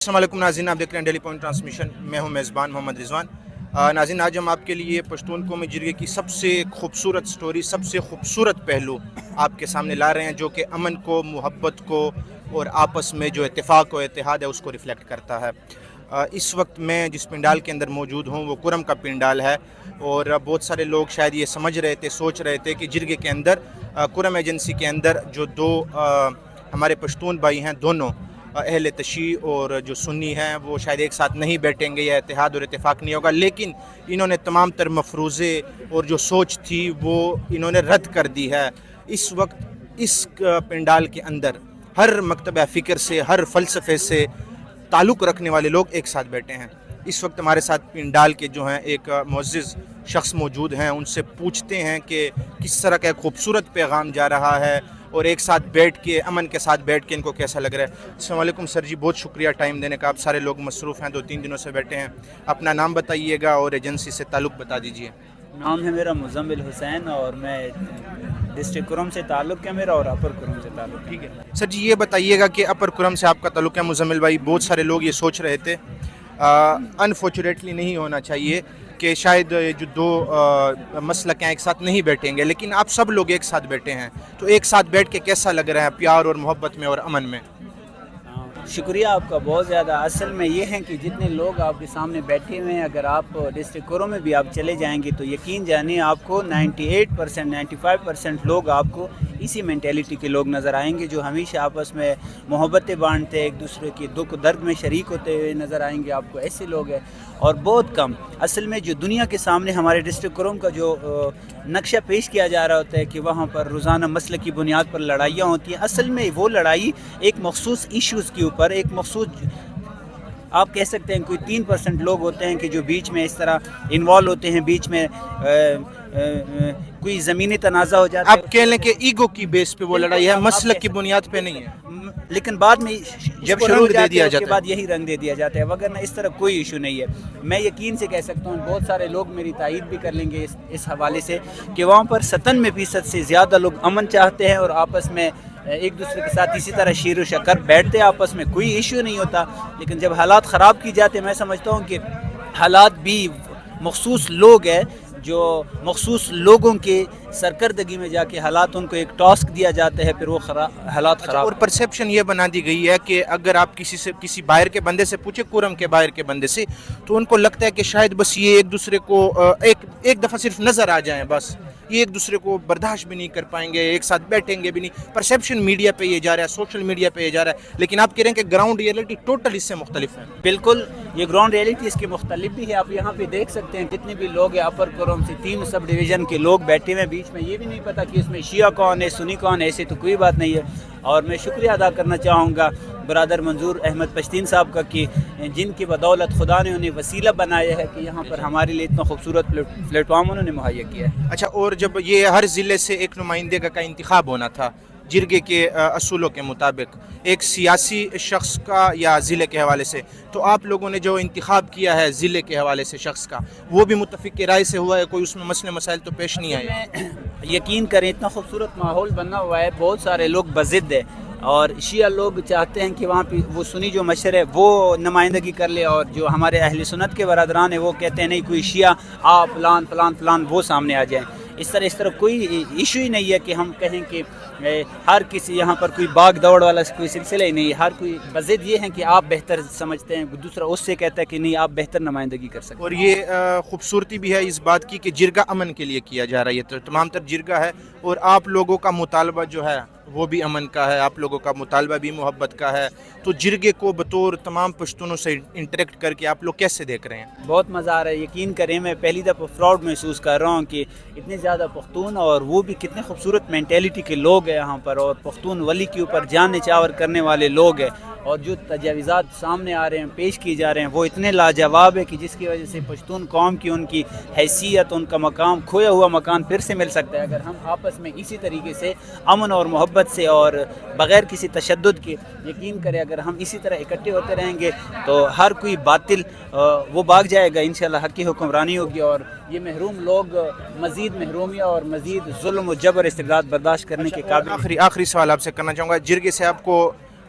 السلام علیکم ناظرین، آپ دیکھ رہے ہیں ڈیلی پوائنٹ ٹرانسمیشن. میں ہوں میزبان محمد رضوان. ناظرین، آج ہم آپ کے لیے پشتون قومی جرگے کی سب سے خوبصورت سٹوری، سب سے خوبصورت پہلو آپ کے سامنے لا رہے ہیں، جو کہ امن کو، محبت کو اور آپس میں جو اتفاق و اتحاد ہے اس کو ریفلیکٹ کرتا ہے. اس وقت میں جس پنڈال کے اندر موجود ہوں وہ کرم کا پنڈال ہے، اور بہت سارے لوگ شاید یہ سمجھ رہے تھے، سوچ رہے تھے کہ جرگے کے اندر، کرم ایجنسی کے اندر جو دو ہمارے پشتون بھائی ہیں، دونوں اہل تشیع اور جو سنی ہیں، وہ شاید ایک ساتھ نہیں بیٹھیں گے یا اتحاد اور اتفاق نہیں ہوگا، لیکن انہوں نے تمام تر مفروضے اور جو سوچ تھی وہ انہوں نے رد کر دی ہے. اس وقت اس پنڈال کے اندر ہر مکتبہ فکر سے، ہر فلسفے سے تعلق رکھنے والے لوگ ایک ساتھ بیٹھے ہیں. اس وقت ہمارے ساتھ پنڈال کے جو ہیں ایک معزز شخص موجود ہیں، ان سے پوچھتے ہیں کہ کس طرح کا ایک خوبصورت پیغام جا رہا ہے اور ایک ساتھ بیٹھ کے، امن کے ساتھ بیٹھ کے ان کو کیسا لگ رہا ہے. السلام علیکم سر جی، بہت شکریہ ٹائم دینے کا. آپ سارے لوگ مصروف ہیں، 2-3 دنوں سے بیٹھے ہیں. اپنا نام بتائیے گا اور ایجنسی سے تعلق بتا دیجیے. نام ہے میرا مزمل حسین، اور میں ڈسٹرکٹ کرم سے تعلق ہے میرا، اور اپر کرم سے تعلق ہے. ٹھیک ہے سر جی، یہ بتائیے گا کہ اپر کرم سے آپ کا تعلق ہے مزمل بھائی. بہت سارے لوگ یہ سوچ رہے تھے، انفارچونیٹلی نہیں ہونا چاہیے کہ شاید جو دو مسلک ہیں ایک ساتھ نہیں بیٹھیں گے، لیکن آپ سب لوگ ایک ساتھ بیٹھے ہیں، تو ایک ساتھ بیٹھ کے کیسا لگ رہا ہے پیار اور محبت میں اور امن میں؟ شکریہ آپ کا بہت زیادہ. اصل میں یہ ہے کہ جتنے لوگ آپ کے سامنے بیٹھے ہوئے ہیں، اگر آپ ڈسٹرکٹ کرم میں بھی آپ چلے جائیں گے تو یقین جانیے آپ کو 98%، 95% لوگ آپ کو اسی مینٹیلیٹی کے لوگ نظر آئیں گے، جو ہمیشہ آپس میں محبتیں بانٹتے، ایک دوسرے کی دکھ درد میں شریک ہوتے ہوئے نظر آئیں گے. آپ کو ایسے لوگ ہیں اور بہت کم. اصل میں جو دنیا کے سامنے ہمارے ڈسٹرکٹ کرم کا جو نقشہ پیش کیا جا رہا ہوتا ہے کہ وہاں پر روزانہ مسئلے کی بنیاد پر لڑائیاں ہوتی ہیں، اصل میں وہ لڑائی ایک مخصوص ایشوز کے اوپر، ایک مخصوص، آپ کہہ سکتے ہیں کوئی 3% لوگ ہوتے ہیں کہ جو بیچ میں اس طرح انوالو ہوتے ہیں، بیچ میں کوئی زمینی تنازع ہو جاتا ہے. آپ کہہ لیں کہ ایگو کی بیس پہ وہ لڑائی ہے، مسلک کی بنیاد پہ نہیں ہے، لیکن بعد میں جب شروع ہو جاتی ہے اس کے بعد ہے. یہی رنگ دے دیا جاتا ہے، وگرنہ اس طرح کوئی ایشو نہیں ہے. میں یقین سے کہہ سکتا ہوں، بہت سارے لوگ میری تائید بھی کر لیں گے اس حوالے سے، کہ وہاں پر 97% سے زیادہ لوگ امن چاہتے ہیں اور آپس میں ایک دوسرے کے ساتھ اسی طرح شیر و شکر بیٹھتے، آپس میں کوئی ایشو نہیں ہوتا. لیکن جب حالات خراب کی جاتے ہیں، میں سمجھتا ہوں کہ حالات بھی مخصوص لوگ ہیں، جو مخصوص لوگوں کے سرکردگی میں جا کے حالات، ان کو ایک ٹاسک دیا جاتا ہے، پھر وہ حالات خراب. اور پرسیپشن یہ بنا دی گئی ہے کہ اگر آپ کسی باہر کے بندے سے پوچھیں، کرم کے باہر کے بندے سے، تو ان کو لگتا ہے کہ شاید بس یہ ایک دوسرے کو ایک دفعہ صرف نظر آ جائیں، بس یہ ایک دوسرے کو برداشت بھی نہیں کر پائیں گے، ایک ساتھ بیٹھیں گے بھی نہیں. پرسیپشن میڈیا پہ یہ جا رہا ہے، سوشل میڈیا پہ یہ جا رہا ہے، لیکن آپ کہہ رہے ہیں کہ گراؤنڈ ریئلٹی ٹوٹل اس سے مختلف ہے. بالکل، یہ گراؤنڈ ریئلٹی اس کی مختلف بھی ہے. آپ یہاں پہ دیکھ سکتے ہیں جتنے بھی لوگ ہیں اپر کرم سے 3 سب ڈویژن کے لوگ بیٹھے ہوئے ہیں، بیچ میں یہ بھی نہیں پتا کہ اس میں شیعہ کون ہے، سنی کون ہے، ایسے تو کوئی بات نہیں ہے. اور میں شکریہ ادا کرنا چاہوں گا برادر منظور احمد پشتین صاحب کا، کہ جن کی بدولت خدا نے انہیں وسیلہ بنایا ہے کہ یہاں پر ہمارے لیے اتنا خوبصورت پلیٹ فارم انہوں نے مہیا کیا ہے. اچھا، اور جب یہ ہر ضلع سے ایک نمائندے کا انتخاب ہونا تھا جرگے کے اصولوں کے مطابق، ایک سیاسی شخص کا یا ضلع کے حوالے سے، تو آپ لوگوں نے جو انتخاب کیا ہے ضلع کے حوالے سے شخص کا، وہ بھی متفق رائے سے ہوا ہے؟ کوئی اس میں مسئلے مسائل تو پیش نہیں آئے؟ یقین کریں اتنا خوبصورت ماحول بنا ہوا ہے، بہت سارے لوگ بضد ہیں، اور شیعہ لوگ چاہتے ہیں کہ وہاں پہ وہ سنی جو مشر ہے وہ نمائندگی کر لے، اور جو ہمارے اہل سنت کے برادران ہیں وہ کہتے ہیں نہیں، کوئی شیعہ آپ فلان فلان فلان وہ سامنے آ جائیں. اس طرح کوئی ایشو ہی نہیں ہے کہ ہم کہیں کہ ہر کسی یہاں پر کوئی باغ دوڑ والا کوئی سلسلہ ہی نہیں ہے. ہر کوئی بضد یہ ہے کہ آپ بہتر سمجھتے ہیں، دوسرا اس سے کہتا ہے کہ نہیں آپ بہتر نمائندگی کر سکتے ہیں. اور یہ خوبصورتی بھی ہے اس بات کی کہ جرگہ امن کے لیے کیا جا رہا ہے، یہ تو تمام تر جرگہ ہے، اور آپ لوگوں کا مطالبہ جو ہے وہ بھی امن کا ہے، آپ لوگوں کا مطالبہ بھی محبت کا ہے. تو جرگے کو بطور تمام پشتونوں سے انٹریکٹ کر کے آپ لوگ کیسے دیکھ رہے ہیں؟ بہت مزہ آ رہا ہے. یقین کریں میں پہلی دفعہ پراؤڈ محسوس کر رہا ہوں کہ اتنے زیادہ پختون، اور وہ بھی کتنے خوبصورت مینٹیلیٹی کے لوگ ہیں یہاں پر، اور پختون ولی کے اوپر جان نچاور کرنے والے لوگ ہیں، اور جو تجاوزات سامنے آ رہے ہیں، پیش کی جا رہے ہیں، وہ اتنے لاجواب ہے کہ جس کی وجہ سے پشتون قوم کی، ان کی حیثیت، ان کا مقام، کھویا ہوا مکان پھر سے مل سکتا ہے اگر ہم آپس میں اسی طریقے سے امن اور محبت سے اور بغیر کسی تشدد کے، یقین کریں اگر ہم اسی طرح اکٹھے ہوتے رہیں گے تو ہر کوئی باطل وہ بھاگ جائے گا، انشاءاللہ حق کی حکمرانی ہوگی، اور یہ محروم لوگ مزید محرومیہ اور مزید ظلم و جبر استبداد برداشت کرنے کے قابل. آخری سوال آپ سے کرنا چاہوں گا، جرگے سے آپ کو